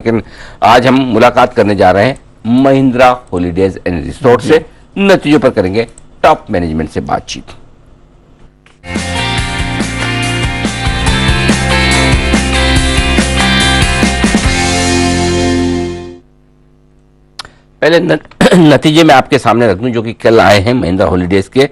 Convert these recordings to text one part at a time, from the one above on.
लेकिन आज हम मुलाकात करने जा रहे हैं महिंद्रा हॉलीडेज एंड रिसोर्ट से। नतीजों पर करेंगे टॉप मैनेजमेंट से बातचीत। पहले नतीजे में आपके सामने रख दूं जो कि कल आए हैं। महिंद्रा हॉलीडेज के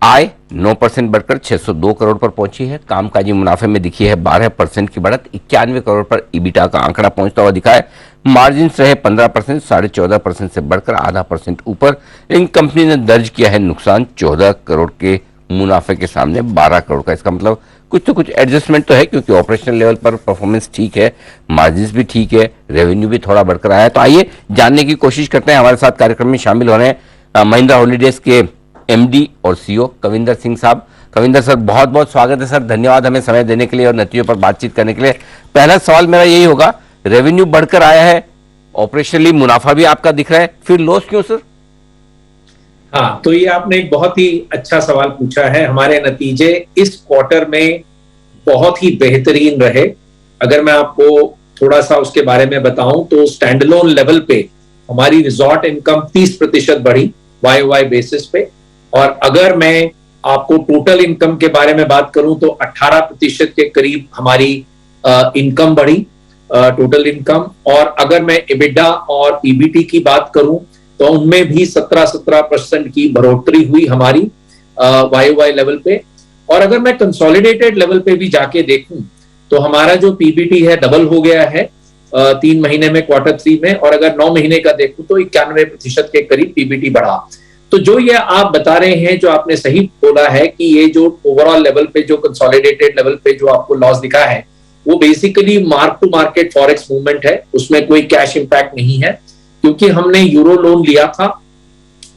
आय 9% बढ़कर 602 करोड़ पर पहुंची है। कामकाजी मुनाफे में दिखी है 12% की बढ़त, 91 करोड़ पर ईबिटा का आंकड़ा पहुंचता हुआ दिखा है। मार्जिन रहे 15%, 14.5% से बढ़कर आधा % ऊपर। इन कंपनी ने दर्ज किया है नुकसान 14 करोड़ के मुनाफे के सामने 12 करोड़ का। इसका मतलब कुछ तो कुछ एडजस्टमेंट तो है, क्योंकि ऑपरेशनल लेवल पर परफॉर्मेंस ठीक है, मार्जिन भी ठीक है, रेवेन्यू भी थोड़ा बढ़कर आया है। तो आइए जानने की कोशिश करते हैं। हमारे साथ कार्यक्रम में शामिल हो रहे हैं महिंद्रा हॉलीडेज के एमडी और सीईओ कविंदर सिंह साहब। कविंदर सर, बहुत बहुत स्वागत है सर, धन्यवाद हमें समय देने के लिए और नतीजों पर बातचीत करने के लिए। पहला सवाल मेरा यही होगा, रेवेन्यू बढ़कर आया है, ऑपरेशनली मुनाफा भी आपका दिख रहा है, फिर लॉस क्यों सर? हाँ, तो ये आपने एक बहुत ही अच्छा सवाल पूछा है। हमारे नतीजे इस क्वार्टर में बहुत ही बेहतरीन रहे। अगर मैं आपको थोड़ा सा उसके बारे में बताऊं तो स्टैंडअलोन लेवल पे हमारी रिजॉर्ट इनकम 30% बढ़ी YOY बेसिस पे, और अगर मैं आपको टोटल इनकम के बारे में बात करूं तो 18% के करीब हमारी इनकम बढ़ी, टोटल इनकम। और अगर मैं EBITDA और PBT की बात करूं तो उनमें भी 17% की बढ़ोतरी हुई हमारी YOY लेवल पे। और अगर मैं कंसोलिडेटेड लेवल पे भी जाके देखूं तो हमारा जो PBT है डबल हो गया है 3 महीने में, Q3 में। और अगर 9 महीने का देखूं तो 91% के करीब PBT बढ़ा। तो जो ये आप बता रहे हैं, जो आपने सही बोला है कि ये जो ओवरऑल लेवल पे, जो कंसोलिडेटेड लेवल पे जो आपको लॉस दिखा है, वो basically mark to market forex movement है। उसमें कोई कैश इंपैक्ट नहीं है, क्योंकि हमने यूरो लोन लिया था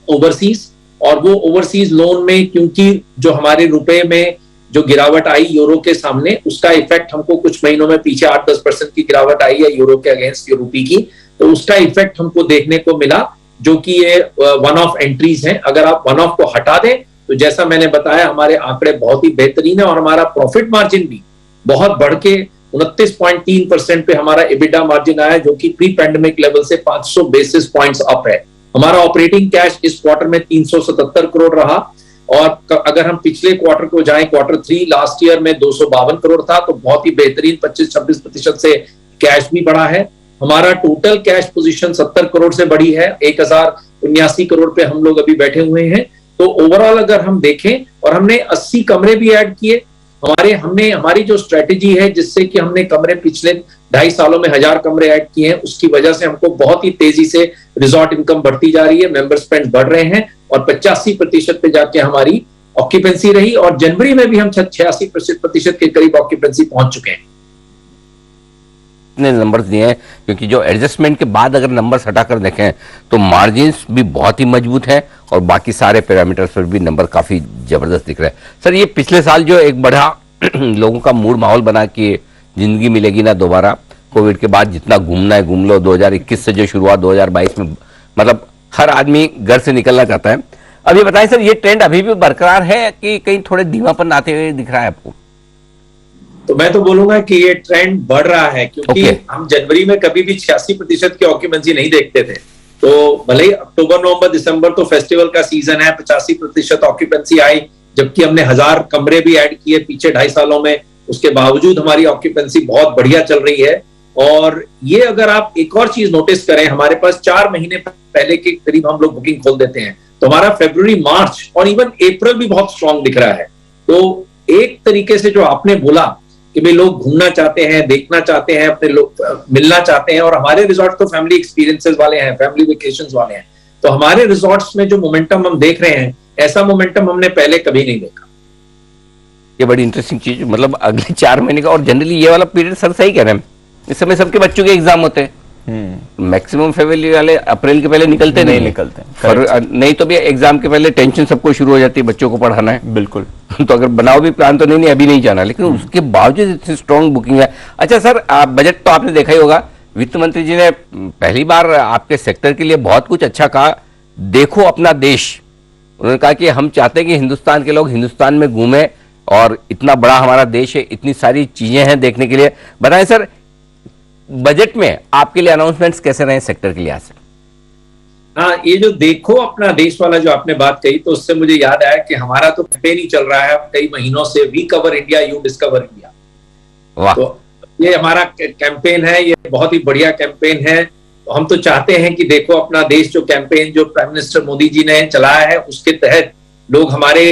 ओवरसीज, और वो ओवरसीज लोन में क्योंकि जो हमारे रुपए में जो गिरावट आई यूरो के सामने, उसका इफेक्ट हमको कुछ महीनों में पीछे 8-10% की गिरावट आई है यूरो के अगेंस्ट रुपी की, तो उसका इफेक्ट हमको देखने को मिला, जो कि ये वन ऑफ एंट्रीज हैं। अगर आप वन ऑफ को हटा दें तो जैसा मैंने बताया, हमारे आंकड़े बहुत ही बेहतरीन है और हमारा प्रॉफिट मार्जिन भी बहुत बढ़ के 29.3% पे हमारा EBITDA मार्जिन आया, जो कि प्री पैंडेमिक लेवल से 500 बेसिस पॉइंट्स अप है। हमारा ऑपरेटिंग कैश इस क्वार्टर में 377 करोड़ रहा, और अगर हम पिछले क्वार्टर को जाएं, Q3 लास्ट ईयर में 252 करोड़ था, तो बहुत ही बेहतरीन 25-26% से कैश भी बढ़ा है। हमारा टोटल कैश पोजीशन 70 करोड़ से बढ़ी है, 1079 करोड़ पे हम लोग अभी बैठे हुए हैं। तो ओवरऑल अगर हम देखें, और हमने 80 कमरे भी ऐड किए। हमारी जो स्ट्रेटेजी है, जिससे कि हमने कमरे पिछले 2.5 सालों में 1000 कमरे ऐड किए हैं, उसकी वजह से हमको बहुत ही तेजी से रिजॉर्ट इनकम बढ़ती जा रही है, मेंबर स्पेंड बढ़ रहे हैं, और 85% पे जाके हमारी ऑक्यूपेंसी रही, और जनवरी में भी हम 86% के करीब ऑक्यूपेंसी पहुंच चुके हैं। इतने नंबर्स दिए हैं, क्योंकि जो एडजस्टमेंट के बाद अगर नंबर्स हटाकर देखें तो मार्जिन्स भी बहुत ही मजबूत है, और बाकी सारे पैरामीटर्स पर भी नंबर काफी जबरदस्त दिख रहे हैं। सर, ये पिछले साल जो एक बड़ा लोगों का मूड माहौल बना कि जिंदगी मिलेगी ना दोबारा, कोविड के बाद जितना घूमना है घूम लो, 2021 से जो शुरुआत 2022 में, मतलब हर आदमी घर से निकलना चाहता है। अब ये बताएं सर, ये ट्रेंड अभी भी बरकरार है कि कहीं थोड़े धीमापन आते हुए दिख रहा है आपको? तो मैं तो बोलूंगा कि ये ट्रेंड बढ़ रहा है, क्योंकि हम जनवरी में कभी भी 86% की ऑक्यूपेंसी नहीं देखते थे। तो भले ही अक्टूबर, नवंबर, दिसंबर तो फेस्टिवल का सीजन है, 85% ऑक्यूपेंसी आई, जबकि हमने 1000 कमरे भी ऐड किए पीछे 2.5 सालों में। उसके बावजूद हमारी ऑक्यूपेंसी बहुत बढ़िया चल रही है। और ये अगर आप एक और चीज नोटिस करें, हमारे पास 4 महीने पहले के करीब हम लोग बुकिंग खोल देते हैं, तो हमारा फरवरी, मार्च और इवन अप्रैल भी बहुत स्ट्रांग दिख रहा है। तो एक तरीके से जो आपने बोला कि भाई लोग घूमना चाहते हैं, देखना चाहते हैं, अपने लोग मिलना चाहते हैं, और हमारे रिजॉर्ट तो फैमिली एक्सपीरियंसेस वाले हैं, फैमिली वेकेशंस वाले हैं, तो हमारे रिजॉर्ट्स में जो मोमेंटम हम देख रहे हैं, ऐसा मोमेंटम हमने पहले कभी नहीं देखा। ये बड़ी इंटरेस्टिंग चीज, मतलब अगले 4 महीने का, और जनरली ये वाला पीरियड सर सही कह रहे हैं, इस समय सबके बच्चों के एग्जाम होते हैं। मैक्सिमम फैमिली वाले अप्रैल के पहले निकलते नहीं निकलते, और नहीं तो भी एग्जाम के पहले टेंशन सबको शुरू हो जाती है, बच्चों को पढ़ाना है। बिल्कुल। तो अगर बनाओ भी प्लान तो नहीं अभी नहीं जाना, लेकिन उसके बावजूद इतनी स्ट्रॉन्ग बुकिंग है। अच्छा सर, बजट तो आपने देखा ही होगा, वित्त मंत्री जी ने पहली बार आपके सेक्टर के लिए बहुत कुछ अच्छा कहा। देखो अपना देश, उन्होंने कहा कि हम चाहते हैं कि हिंदुस्तान के लोग हिंदुस्तान में घूमें, और इतना बड़ा हमारा देश है, इतनी सारी चीजें हैं देखने के लिए। बताएं सर, बजट में आपके लिए अनाउंसमेंट्स कैसे रहे सेक्टर के लिहाज से? हाँ, ये जो देखो अपना देश वाला जो आपने बात कही, तो उससे मुझे याद आया कि हमारा तो कैंपेन ही चल रहा है कई महीनों से, we cover India you discover India. वाह, तो ये हमारा कैंपेन है, ये बहुत ही बढ़िया कैंपेन है। तो हम तो चाहते हैं कि देखो अपना देश जो कैंपेन जो प्राइम मिनिस्टर मोदी जी ने चलाया है, उसके तहत लोग हमारे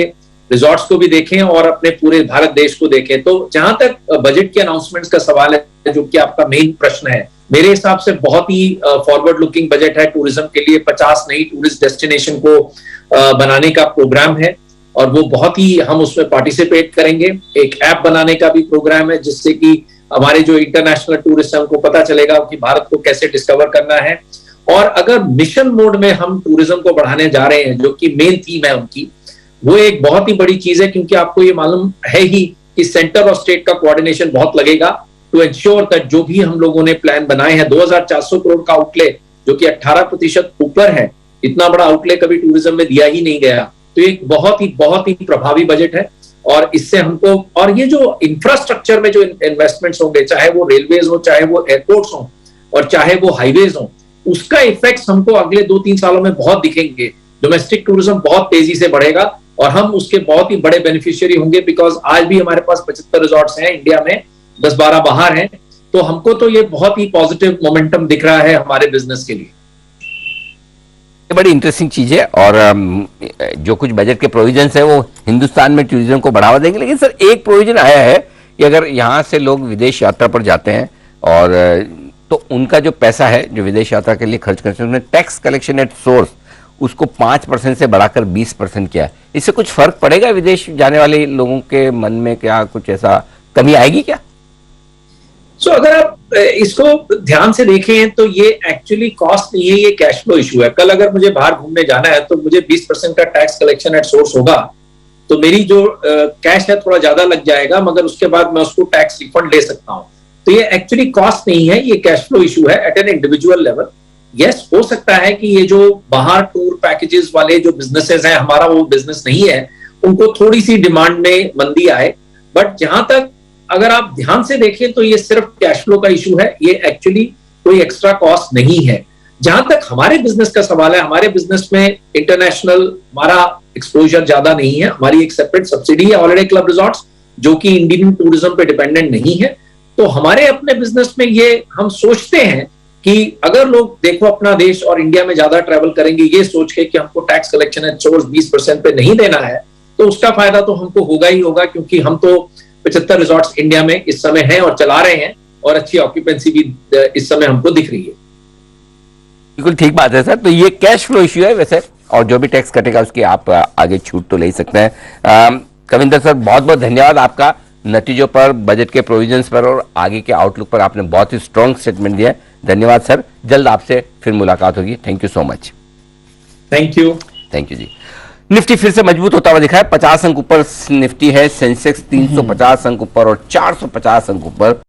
रिजॉर्ट्स को भी देखें और अपने पूरे भारत देश को देखें। तो जहां तक बजट के अनाउंसमेंट्स का सवाल है, जो कि आपका मेन प्रश्न है, मेरे हिसाब से बहुत ही फॉरवर्ड लुकिंग बजट है टूरिज्म के लिए। 50 नई टूरिस्ट डेस्टिनेशन को बनाने का प्रोग्राम है और वो बहुत ही हम उसमें पार्टिसिपेट करेंगे। एक ऐप बनाने का भी प्रोग्राम है जिससे कि हमारे जो इंटरनेशनल टूरिस्ट हैं उनको पता चलेगा कि भारत को कैसे डिस्कवर करना है। और अगर मिशन मोड में हम टूरिज्म को बढ़ाने जा रहे हैं, जो कि मेन थीम है उनकी, वो एक बहुत ही बड़ी चीज है, क्योंकि आपको ये मालूम है ही कि सेंटर और स्टेट का कोऑर्डिनेशन बहुत लगेगा टू एंश्योर दैट जो भी हम लोगों ने प्लान बनाए हैं, 2400 करोड़ का आउटले जो कि 18% ऊपर है, इतना बड़ा आउटले कभी टूरिज्म में दिया ही नहीं गया। तो एक बहुत ही प्रभावी बजट है और इससे हमको, और ये जो इंफ्रास्ट्रक्चर में जो इन्वेस्टमेंट्स होंगे, चाहे वो रेलवेज हो, चाहे वो एयरपोर्ट्स हो और चाहे वो हाईवेज हो, उसका इफेक्ट हमको अगले 2-3 सालों में बहुत दिखेंगे। डोमेस्टिक टूरिज्म बहुत तेजी से बढ़ेगा और हम उसके बहुत ही बड़े बेनिफिशियरी होंगे, बिकॉज आज भी हमारे पास 75 रिजॉर्ट्स हैं इंडिया में, 10-12 बाहर हैं। तो हमको तो ये बहुत ही पॉजिटिव मोमेंटम दिख रहा है हमारे बिजनेस के लिए। बड़ी इंटरेस्टिंग चीज है और जो कुछ बजट के प्रोविजंस है वो हिंदुस्तान में टूरिज्म को बढ़ावा देंगे। लेकिन सर एक प्रोविजन आया है कि अगर यहाँ से लोग विदेश यात्रा पर जाते हैं और तो उनका जो पैसा है जो विदेश यात्रा के लिए खर्च करते हैं, उन्हें टैक्स कलेक्शन एट सोर्स उसको 5% से बढ़ाकर 20% किया है। इससे कुछ फर्क पड़ेगा विदेश जाने वाले लोगों के मन में? क्या कुछ ऐसा कमी आएगी क्या? अगर आप इसको ध्यान से देखें तो ये एक्चुअली कॉस्ट नहीं है, ये कैश फ्लो इशू है। कल अगर मुझे बाहर घूमने जाना है तो मुझे 20% का टैक्स कलेक्शन एट सोर्स होगा, तो मेरी जो कैश है थोड़ा ज्यादा लग जाएगा, मगर उसके बाद मैं उसको टैक्स रिफंड ले सकता हूं। तो ये एक्चुअली कॉस्ट नहीं है, ये कैश फ्लो इशू है at an individual level. Yes, हो सकता है कि ये जो बाहर टूर पैकेजेस वाले जो बिजनेसेस हैं, हमारा वो बिजनेस नहीं है, उनको थोड़ी सी डिमांड में मंदी आए। बट जहां तक अगर आप ध्यान से देखें तो ये सिर्फ कैश फ्लो का इशू है, ये एक्चुअली कोई एक्स्ट्रा कॉस्ट नहीं है। जहां तक हमारे बिजनेस का सवाल है, हमारे बिजनेस में इंटरनेशनल हमारा एक्सपोजर ज्यादा नहीं है। हमारी एक सेपरेट सब्सिडी है हॉलिडे क्लब रिजॉर्ट्स, जो कि इंडियन टूरिज्म पे डिपेंडेंट नहीं है। तो हमारे अपने बिजनेस में ये हम सोचते हैं कि अगर लोग देखो अपना देश और इंडिया में ज्यादा ट्रैवल करेंगे ये सोच के कि हमको टैक्स कलेक्शन एट सोर्स 20% पे नहीं देना है, तो उसका फायदा तो हमको होगा ही होगा, क्योंकि हम तो 75 रिजॉर्ट्स इंडिया में इस समय हैं और चला रहे हैं और अच्छी ऑक्यूपेंसी भी इस समय हमको दिख रही है। बिल्कुल ठीक बात है सर। तो ये कैश फ्लो इश्यू है वैसे, और जो भी टैक्स कटेगा उसकी आप आगे छूट तो ले ही सकते हैं। कविंदर सर, बहुत बहुत धन्यवाद आपका। नतीजों पर, बजट के प्रोविजंस पर और आगे के आउटलुक पर आपने बहुत ही स्ट्रॉन्ग स्टेटमेंट दिया है। धन्यवाद सर, जल्द आपसे फिर मुलाकात होगी। Thank you so much. Thank you जी। निफ्टी फिर से मजबूत होता हुआ दिखा है, 50 अंक ऊपर निफ्टी है, सेंसेक्स 350 अंक ऊपर और 450 अंक ऊपर